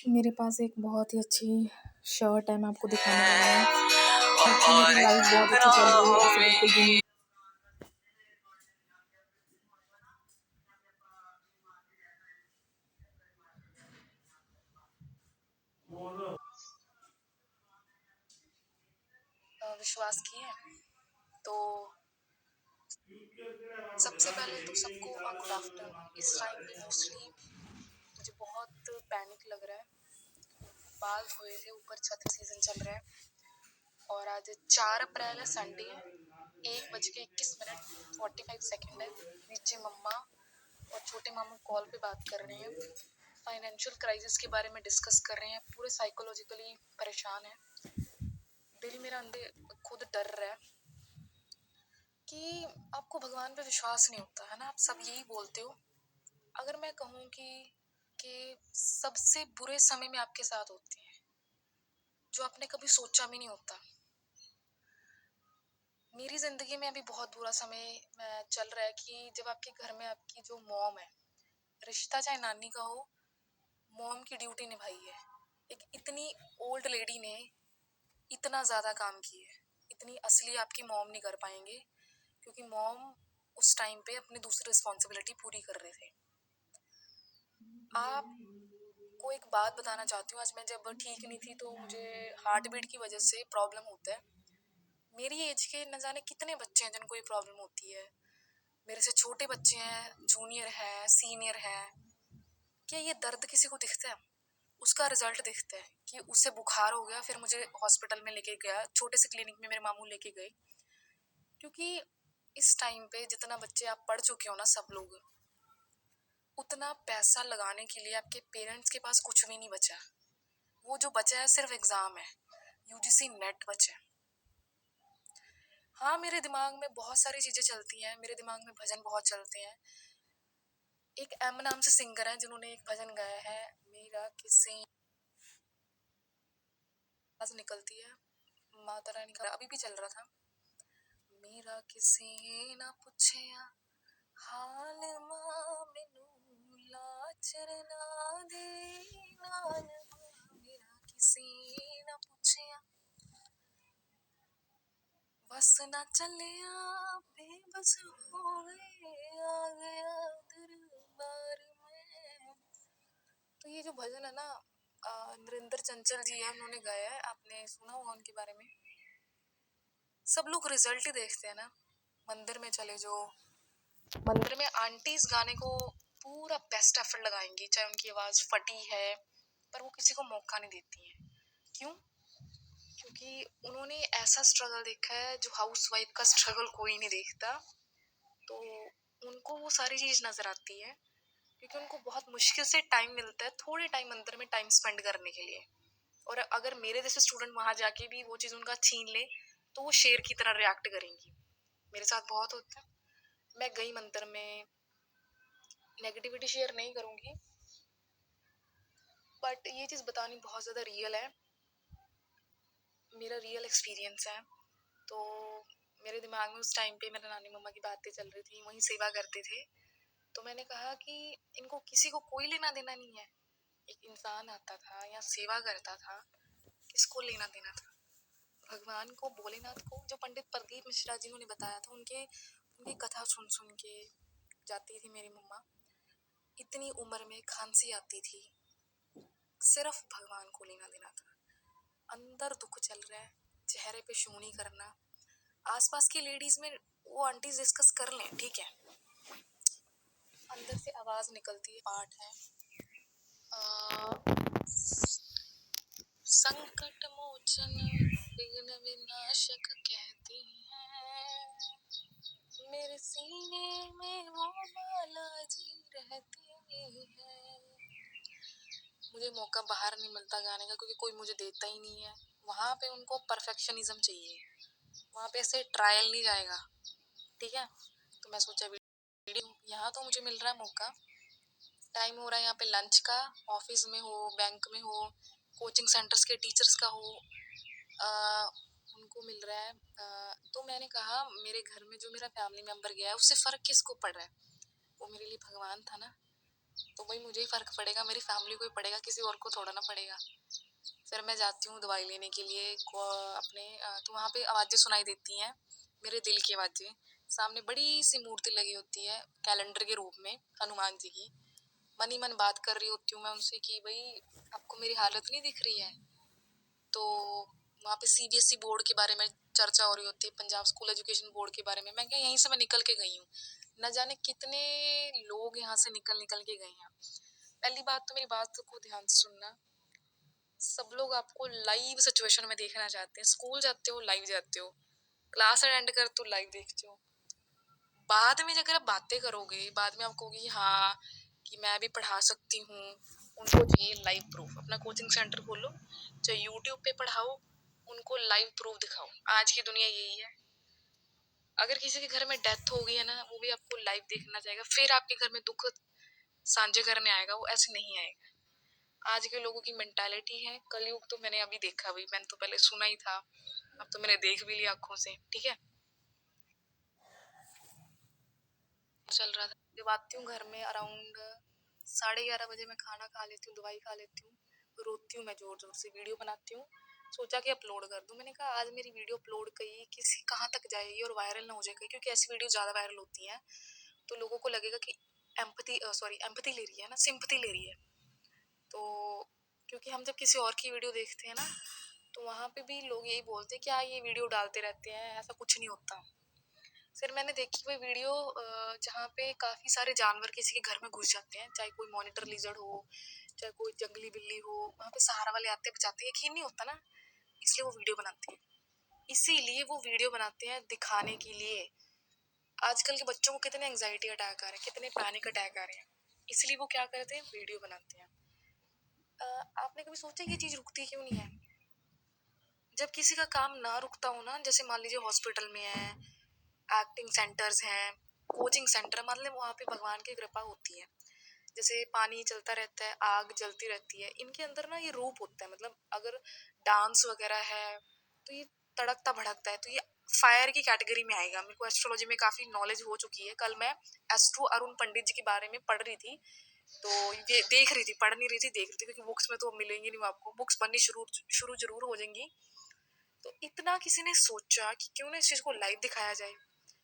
मेरे पास एक बहुत ही अच्छी शर्ट है, मैं आपको दिखाने वाली हूँ। मेरी लाइफ बहुत अच्छी चल रही है, ऐसे बिल्कुल भी नहीं। विश्वास किए तो सबसे पहले तो सबको गुड आफ्टरनून। इस टाइम पे मोस्टली मुझे बहुत पैनिक लग रहा है। बाल धोए थे, ऊपर छत सीजन चल रहा है और आज 4 अप्रैल है, संडे है। 1:21 45 है। नीचे मम्मा और छोटे मामू कॉल पे बात कर रहे हैं, फाइनेंशियल क्राइसिस के बारे में डिस्कस कर रहे हैं। पूरे साइकोलॉजिकली परेशान है। दिल मेरा अंदर खुद डर रहा है कि आपको भगवान पे विश्वास नहीं होता है ना, आप सब यही बोलते हो। अगर मैं कहूँ कि सबसे बुरे समय में आपके साथ होते हैं जो आपने कभी सोचा भी नहीं होता। मेरी जिंदगी में अभी बहुत बुरा समय चल रहा है कि जब आपके घर में आपकी जो मॉम है, रिश्ता चाहे नानी का हो, मॉम की ड्यूटी निभाई है। एक इतनी ओल्ड लेडी ने इतना ज़्यादा काम किया है, इतनी असली आपकी मॉम नहीं कर पाएंगे क्योंकि मॉम उस टाइम पे अपनी दूसरी रिस्पॉन्सिबिलिटी पूरी कर रहे थे। आपको एक बात बताना चाहती हूँ। आज मैं जब ठीक नहीं थी तो मुझे हार्ट बीट की वजह से प्रॉब्लम होता है। मेरी एज के न जाने कितने बच्चे हैं जिनको ये प्रॉब्लम होती है। मेरे से छोटे बच्चे हैं, जूनियर है, सीनियर है। क्या ये दर्द किसी को दिखता है? उसका रिजल्ट दिखता है कि उसे बुखार हो गया, फिर मुझे हॉस्पिटल में लेके गया, छोटे से क्लिनिक में मेरे मामू लेके गए। क्योंकि इस टाइम पे जितना बच्चे आप पढ़ चुके हो ना सब लोग, उतना पैसा लगाने के लिए आपके पेरेंट्स के पास कुछ भी नहीं बचा। वो जो बचा है सिर्फ एग्जाम है, यूजीसी नेट बचा है। हाँ, मेरे दिमाग में बहुत सारी चीजें चलती हैं, मेरे दिमाग में भजन बहुत चलते हैं। एक एम नाम से सिंगर है जिन्होंने एक भजन गाया है, मेरा किसी आवाज निकलती है, माता रानी का अभी भी चल रहा था। मेरा किसी ना पूछया हाल मां मैनू लाचर ना दे नाल मां, मेरा किसी ना पूछया बस ना चलिया बेबस हो गए आ गया दरबार में। तो ये जो भजन है ना, नरेंद्र चंचल जी है, उन्होंने गाया है, आपने सुना होगा उनके बारे में। सब लोग रिजल्ट ही देखते हैं ना। मंदिर में चले जो, मंदिर में आंटी इस गाने को पूरा बेस्ट एफर्ट लगाएंगी, चाहे उनकी आवाज फटी है, पर वो किसी को मौका नहीं देती है। क्यों? क्योंकि उन्होंने ऐसा स्ट्रगल देखा है जो हाउस वाइफ का स्ट्रगल कोई नहीं देखता। तो उनको वो सारी चीज नजर आती है क्योंकि उनको बहुत मुश्किल से टाइम मिलता है, थोड़े टाइम अंदर में टाइम स्पेंड करने के लिए। और अगर मेरे जैसे स्टूडेंट वहां जाके भी वो चीज उनका छीन ले तो वो शेर की तरह रिएक्ट करेंगी। मेरे साथ बहुत होता है। मैं गई मंदिर में, नेगेटिविटी शेयर नहीं करूंगी, बट ये चीज बतानी बहुत ज्यादा रियल है, मेरा रियल एक्सपीरियंस है। तो मेरे दिमाग में उस टाइम पे मेरे नानी मम्मा की बातें चल रही थी, वहीं सेवा करते थे। तो मैंने कहा कि इनको किसी को कोई लेना देना नहीं है। एक इंसान आता था या सेवा करता था, किसको लेना देना था? भगवान को, भोलेनाथ को। जो पंडित प्रदीप मिश्रा जी ने बताया था, उनके उनकी कथा सुन सुन के जाती थी मेरी मम्मा। इतनी उम्र में खांसी आती थी, सिर्फ भगवान को लेना देना था। अंदर दुख चल रहा है, चेहरे पे शूनी करना। आसपास की लेडीज में वो आंटीज डिस्कस कर लें, ठीक है, अंदर से आवाज निकलती है, पाठ है, संकट मोचन विघ्न विनाशक कहती है, मेरे सीने में वो बालाजी रहती है। मुझे मौका बाहर नहीं मिलता गाने का क्योंकि कोई मुझे देता ही नहीं है। वहाँ पे उनको परफेक्शनिज्म चाहिए, वहाँ पे ऐसे ट्रायल नहीं जाएगा, ठीक है। तो मैं सोचा वीडियो, यहाँ तो मुझे मिल रहा है मौका, टाइम हो रहा है यहाँ पे लंच का, ऑफिस में हो, बैंक में हो, कोचिंग सेंटर्स के टीचर्स का हो, उनको मिल रहा है। तो मैंने कहा मेरे घर में जो मेरा फैमिली मेम्बर गया है उससे फ़र्क किसको पड़ रहा है? वो मेरे लिए भगवान था ना। तो भाई मुझे ही फ़र्क पड़ेगा, मेरी फैमिली को ही पड़ेगा, किसी और को थोड़ा ना पड़ेगा। फिर मैं जाती हूँ दवाई लेने के लिए अपने तो वहाँ पे आवाज़ें सुनाई देती हैं, मेरे दिल की आवाज़ें। सामने बड़ी सी मूर्ति लगी होती है कैलेंडर के रूप में, हनुमान जी की। मन ही मन बात कर रही होती हूँ मैं उनसे कि भाई आपको मेरी हालत नहीं दिख रही है। तो वहाँ पे सीबीएसई बोर्ड के बारे में चर्चा हो रही होती है, पंजाब स्कूल एजुकेशन बोर्ड के बारे में। मैं क्या यहीं से मैं निकल के गई हूँ, न जाने कितने लोग यहाँ से निकल निकल के गए हैं। पहली बात तो मेरी बात को ध्यान से सुनना, सब लोग आपको लाइव सिचुएशन में देखना चाहते हैं। स्कूल जाते हो लाइव जाते हो, क्लास अटेंड करते हो लाइव देखते हो। बाद में अगर आप बातें करोगे, बाद में आप कहोगे हाँ कि मैं भी पढ़ा सकती हूँ, उनको चाहिए लाइव प्रूफ। अपना कोचिंग सेंटर खोलो, चाहे यूट्यूब पे पढ़ाओ, उनको लाइव प्रूफ दिखाओ। आज की दुनिया यही है। अगर किसी के घर में डेथ हो गई है ना, वो भी आपको लाइव देखना चाहेगा, फिर आपके घर में दुख साझे करने आएगा, वो ऐसे नहीं आएगा। आज के लोगों की मेंटालिटी है, कलयुग तो मैंने अभी देखा भी, मैंने तो पहले सुना ही था, अब तो मैंने देख भी लिया आंखों से। ठीक है, चल रहा था। जब आती हूँ घर में अराउंड 11:30 बजे, मैं खाना खा लेती हूँ, दवाई खा लेती हूँ, रोती हूँ मैं जोर जोर से, वीडियो बनाती हूँ। सोचा कि अपलोड कर दूँ। मैंने कहा आज मेरी वीडियो अपलोड कहीं किसी कहाँ तक जाएगी और वायरल ना हो जाएगी, क्योंकि ऐसी वीडियो ज़्यादा वायरल होती हैं तो लोगों को लगेगा कि एम्पैथी ले रही है ना, सिंपैथी ले रही है। तो क्योंकि हम जब किसी और की वीडियो देखते हैं ना, तो वहाँ पे भी लोग यही बोलते हैं क्या ये वीडियो डालते रहते हैं, ऐसा कुछ नहीं होता। फिर मैंने देखी कोई वीडियो जहाँ पे काफ़ी सारे जानवर किसी के घर में घुस जाते हैं, चाहे कोई मॉनिटर लिजर्ड हो, चाहे कोई जंगली बिल्ली हो, वहाँ पे सहारा वाले आते बचाते हैं, यकीन नहीं होता ना, इसलिए वो वीडियो बनाते हैं। इसीलिए वो वीडियो बनाते हैं दिखाने के लिए। आजकल के बच्चों को कितने एंजाइटी अटैक आ रहे हैं, कितने पैनिक अटैक आ रहे हैं, इसलिए वो क्या करते हैं, वीडियो बनाते हैं। आपने कभी सोचा ये चीज़ रुकती क्यों नहीं है? जब किसी का काम ना रुकता हो ना, जैसे मान लीजिए हॉस्पिटल में है, एक्टिंग सेंटर्स हैं, कोचिंग सेंटर, मतलब वहाँ पे भगवान की कृपा होती है। जैसे पानी चलता रहता है, आग जलती रहती है, इनके अंदर ना ये रूप होता है। मतलब अगर डांस वगैरह है तो ये तड़कता भड़कता है, तो ये फायर की कैटेगरी में आएगा। मेरे को एस्ट्रोलॉजी में काफ़ी नॉलेज हो चुकी है। कल मैं एस्ट्रो अरुण पंडित जी के बारे में पढ़ रही थी, तो ये देख रही थी, पढ़ नहीं रही थी, देख रही थी, क्योंकि बुक्स में तो मिलेंगी नहीं आपको, बुक्स बननी शुरू शुरू जरूर हो जाएंगी। तो इतना किसी ने सोचा कि क्यों ना इस चीज को लाइव दिखाया जाए,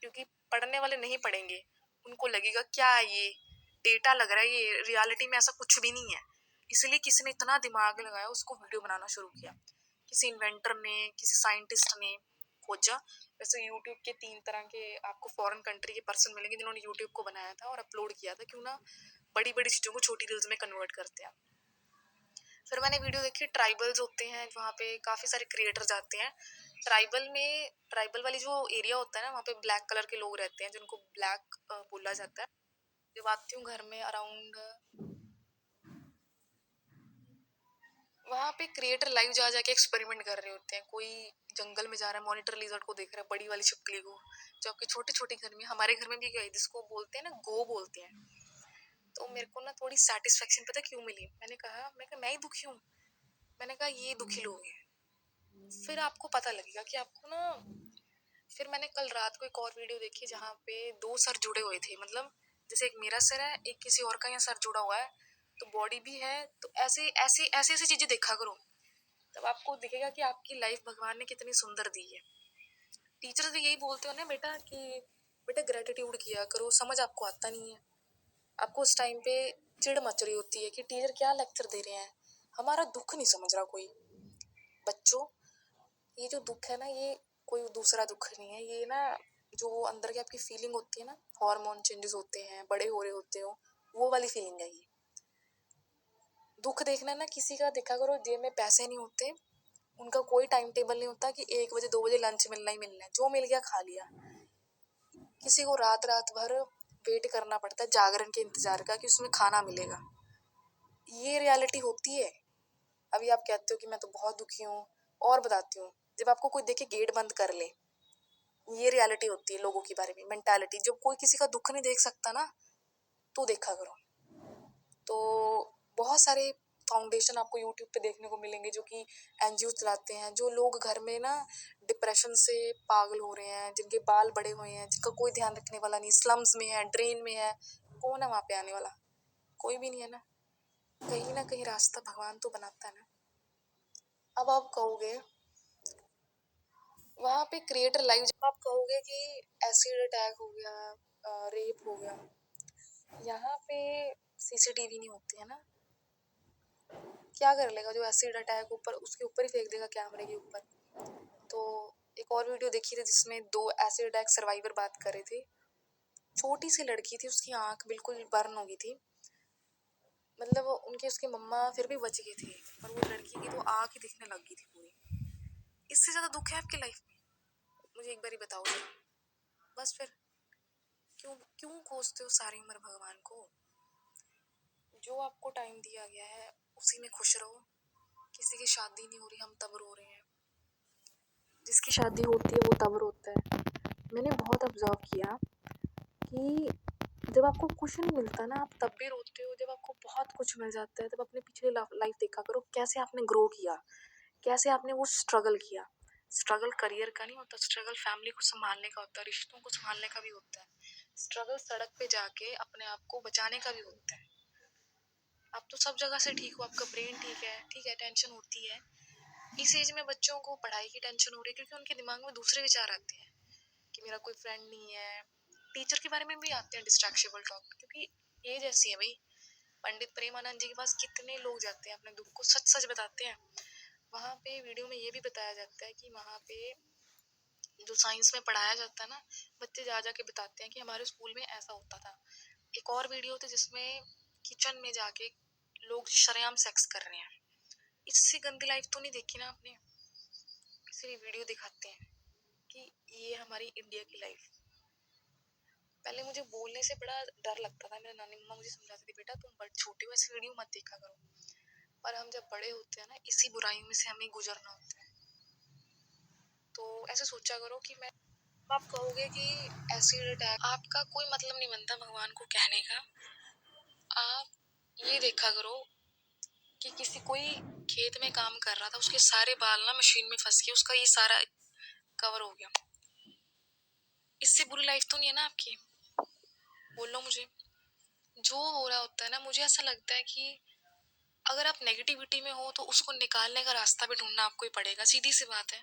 क्योंकि पढ़ने वाले नहीं पढ़ेंगे, उनको लगेगा क्या ये डेटा लग रहा है, ये रियलिटी में ऐसा कुछ भी नहीं है। इसलिए किसी ने इतना दिमाग लगाया, उसको वीडियो बनाना शुरू किया। किसी इन्वेंटर ने, किसी साइंटिस्ट ने खोजा। वैसे यूट्यूब के 3 तरह के आपको फॉरेन कंट्री के पर्सन मिलेंगे जिन्होंने यूट्यूब को बनाया था और अपलोड किया था। क्यों ना बड़ी बड़ी चीजों को छोटी रील्स में कन्वर्ट करते हैं। फिर मैंने वीडियो देखी, ट्राइबल्स होते हैं वहाँ पे, काफ़ी सारे क्रिएटर्स आते हैं। ट्राइबल वाली जो एरिया होता है ना, वहाँ पे ब्लैक कलर के लोग रहते हैं, जिनको ब्लैक बोला जाता है। जब आती हूँ घर में अराउंड, वहाँ पे क्रिएटर लाइव जा जाके एक्सपेरिमेंट कर रहे होते हैं। कोई जंगल में जा रहा है, मॉनिटर लिजर्ड को देख रहा है, बड़ी वाली छिपकली को, जो आपके छोटे छोटे घर में, हमारे घर में भी गई, जिसको बोलते हैं ना गो बोलते हैं। तो मेरे को ना थोड़ी सेटिस्फेक्शन पता क्यों मिली, मैं ही दुखी हूँ। मैंने कहा ये दुखी लोग हैं। फिर आपको पता लगेगा कि आपको ना, फिर मैंने कल रात को एक और वीडियो देखी जहाँ पे 2 सर जुड़े हुए थे। मतलब जैसे एक मेरा सर है, एक किसी और का यहाँ सर जुड़ा हुआ है, तो बॉडी भी है। तो ऐसे ऐसे ऐसे ऐसी चीजें देखा करो, तब आपको दिखेगा कि आपकी लाइफ भगवान ने कितनी सुंदर दी है। टीचर्स भी यही बोलते हो ना बेटा कि बेटा ग्रेटिट्यूड किया करो, समझ आपको आता नहीं है। आपको उस टाइम पे चिढ़ मच रही होती है कि टीचर क्या लेक्चर दे रहे हैं, हमारा दुख नहीं समझ रहा कोई। बच्चों, ये जो दुख है ना, ये कोई दूसरा दुख नहीं है, ये ना जो अंदर की आपकी फीलिंग होती है ना, हार्मोन चेंजेस होते हैं, बड़े हो रहे होते हो, वो वाली फीलिंग है ये। दुख देखना ना, किसी का देखा करो जेब में पैसे नहीं होते, उनका कोई टाइम टेबल नहीं होता कि 1 बजे 2 बजे लंच मिलना ही मिलना है, जो मिल गया खा लिया। किसी को रात रात भर वेट करना पड़ता है जागरण के इंतजार का कि उसमें खाना मिलेगा। ये रियलिटी होती है। अभी आप कहते हो कि मैं तो बहुत दुखी हूँ, और बताती हूँ, जब आपको कोई देखे गेट बंद कर ले, ये रियलिटी होती है लोगों के बारे में, मेंटालिटी। जब कोई किसी का दुख नहीं देख सकता ना, तो देखा करो। तो बहुत सारे फाउंडेशन आपको यूट्यूब पे देखने को मिलेंगे जो कि एनजीओ चलाते हैं, जो लोग घर में ना डिप्रेशन से पागल हो रहे हैं, जिनके बाल बड़े हुए हैं, जिनका कोई ध्यान रखने वाला नहीं, स्लम्स में है, ड्रेन में है, कौन है वहाँ पे आने वाला? कोई भी नहीं है ना, कहीं रास्ता भगवान तो बनाता है ना। अब आप कहोगे वहाँ पे क्रिएटर लाइव, जब आप कहोगे कि एसिड अटैक हो गया, रेप हो गया, यहाँ पे सीसीटीवी नहीं होती है ना, क्या कर लेगा जो एसिड अटैक ऊपर उसके ऊपर ही फेंक देगा कैमरे के ऊपर। तो एक और वीडियो देखी थी जिसमें 2 एसिड अटैक सर्वाइवर बात कर रहे थे। छोटी सी लड़की थी, उसकी आंख बिल्कुल बर्न हो गई थी, मतलब उनके उसके मम्मा फिर भी बच गए थे, पर वो लड़की की तो आंख ही दिखने लग गई थी पूरी। इससे ज्यादा दुख है आपकी लाइफ में? मुझे एक बार ही बताओ जरा। बस फिर क्यों क्यों कोसते हो सारी उम्र भगवान को? जो आपको टाइम दिया गया है उसी में खुश रहो। किसी की शादी नहीं हो रही, हम तब रो रहे हैं। जिसकी शादी होती है वो तब रोता है। मैंने बहुत ऑब्जर्व किया कि जब आपको कुछ नहीं मिलता ना, आप तब भी रोते हो। जब आपको बहुत कुछ मिल जाता है, तब अपनी पिछली लाइफ देखा करो, कैसे आपने ग्रो किया, कैसे आपने वो स्ट्रगल किया। स्ट्रगल करियर का नहीं होता, स्ट्रगल फैमिली को संभालने का होता है, रिश्तों को संभालने का भी होता है। स्ट्रगल सड़क पे जाके अपने आप को बचाने का भी होता है। आप तो सब जगह से ठीक हो, आपका ब्रेन ठीक है, टेंशन होती है। इस एज में बच्चों को पढ़ाई की टेंशन हो रही है क्योंकि उनके दिमाग में दूसरे विचार आते हैं कि मेरा कोई फ्रेंड नहीं है। टीचर के बारे में भी आते हैं डिस्ट्रैक्शेबल टॉक, क्योंकि एज ऐसी है भाई। पंडित प्रेमानंद जी के पास कितने लोग जाते हैं, अपने दुख को सच सच बताते हैं। वहाँ पे वीडियो में ये भी बताया जाता है कि वहाँ पे जो साइंस में पढ़ाया जाता है ना, बच्चे जा जाके बताते हैं कि हमारे स्कूल में ऐसा होता था। एक और वीडियो थी जिसमें किचन में जाके लोग शरेआम सेक्स कर रहे हैं। इससे गंदी लाइफ तो नहीं देखी ना आपने, इसीलिए वीडियो दिखाते हैं कि ये हमारी इंडिया की लाइफ। पहले मुझे बोलने से बड़ा डर लगता था। मेरे नानी मम्मा मुझे समझाती थी, बेटा तुम बड़े छोटे हो, ऐसी वीडियो मत देखा करो। पर हम जब बड़े होते हैं ना, इसी बुराइयों में से हमें गुजरना होता है। तो ऐसे सोचा करो कि मैं, आप कहोगे कि एसिड अटैक, आपका कोई मतलब नहीं बनता भगवान को कहने का। आप ये देखा करो कि किसी कोई खेत में काम कर रहा था, उसके सारे बाल ना मशीन में फंस गए, उसका ये सारा कवर हो गया। इससे बुरी लाइफ तो नहीं है ना आपकी? बोलो मुझे। जो हो रहा होता है ना, मुझे ऐसा लगता है कि अगर आप नेगेटिविटी में हो तो उसको निकालने का रास्ता भी ढूंढना आपको ही पड़ेगा। सीधी सी बात है।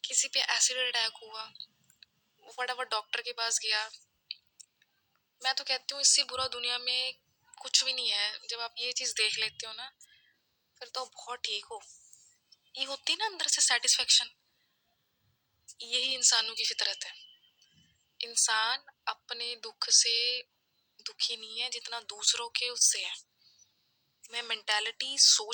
किसी पे एसिड अटैक हुआ, वो फटाफट डॉक्टर के पास गया। मैं तो कहती हूँ इससे बुरा दुनिया में कुछ भी नहीं है। जब आप ये चीज देख लेते हो ना, फिर तो बहुत ठीक हो। ये होती है ना अंदर से सेटिस्फेक्शन, यही इंसानों की फितरत है। इंसान अपने दुख से दुखी नहीं है जितना दूसरों के उससे है। मैं मेंटालिटी सोच